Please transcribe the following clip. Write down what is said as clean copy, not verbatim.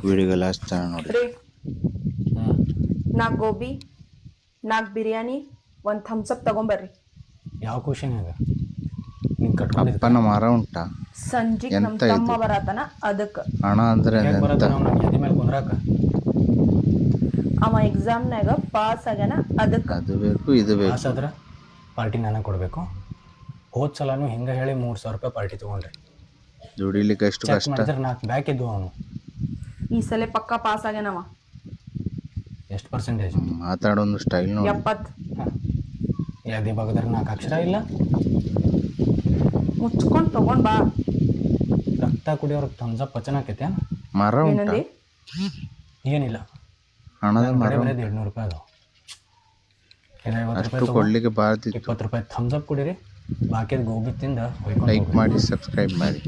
ವಿಡಿಯೋಗೆಲ್ಲ ಹಚ್ತಾನೆ ನೋಡಿ. ರೀ 4 gobi 4 biryani 1 thumbs up ತಗೊಂಬರ್ರಿ. ಯಾವ ಕ್ವಶನ್ಯಾಗ ನೀನು ಕಟ್ಕೊಂಡಿದ್ದ ಅಪ್ಪನ ಮರ ಉಂಟಾ? ಸಂಜಿಗ್ ನಮ್ ಎಂತ ತಮ್ಮ ಇದು? ಬರತನ ಅದಕ್ಕ ಹಣ ಅಂದ್ರೆ ಹೇಗೆ ಎಂತ? ಬರತ್ತ ನಾವು ನನ್ನ ಎದೆ ಮೇಲೆ ಕುಂದ್ರಾಕ? ಅವ ಎಕ್ಸಾಮ್ನಾಗ ಪಾಸ್ ಆಗ್ಯಾನ ಅದಕ್ಕ. ಅದು ಬೇಕು ಇದು ಬೇಕು. ಪಾಸ್ ಆದ್ರೆ ಪಾರ್ಟಿ ನನಗೆ ಕೊಡಬೇಕು. ಹೋದ ಸಲನೂ ಹಿಂಗೆ ಹೇಳಿ 3,000 ರೂಪಾಯಿ ಪಾರ್ಟಿ ತೊಗೊಂಡ್ರಿ. ದುಡಿಲಿಕ್ಕೆ ಎಷ್ಟು ಚೆಕ್ ಕಷ್ಟ. ಮಾಡಿದ್ರೆ 4 ಬ್ಯಾಕ್ ಇದ್ವು ಅವನು. ಈ ಸಲ ಪಕ್ಕ ಪಾಸ್ ಆಗ್ಯಾನವ. ಎಷ್ಟು ಪರ್ಸೆಂಟೇಜ್? ಮಾತಾಡೋದು ಸ್ಟೈಲ್ ನೋಡಿ. 70. ಎದೆ ಬಗದ್ರೆ 4 ಅಕ್ಷರ ಇಲ್ಲ. ಮುಚ್ಕೊಂಡು ತಗೊಂಡ್ ಬಾ. ರಕ್ತ ಕುಡಿಯೋರ್ಗೆ ಥಮ್ಸ್ ಅಪ್ ಪಚನ ಆಕೈತೆ. ಮರ ಉಂಟಾ? ಏನಂದಿ? ಏನಿಲ್ಲ, ಹಣದ ನನ್ನ ಮರ ಕಡೆ ಬರೋದು 200 ರೂಪಾಯಿ ಅದು. 50 ಅಷ್ಟು ರೂಪಾಯಿ ಕೊಡ್ಲಿಕ್ಕೆ ಬಾರ್ದಿತ್ತು. 20 ರೂಪಾಯಿ ಥಮ್ಸ್ ಅಪ್ ಕುಡೀರಿ. ಬಾಕಿದ ಗೋಬಿ ತಿಂದ ಲೈಕ್ ಮಾಡಿ, ಸಬ್ಸ್ಕ್ರೈಬ್ ಮಾಡಿ.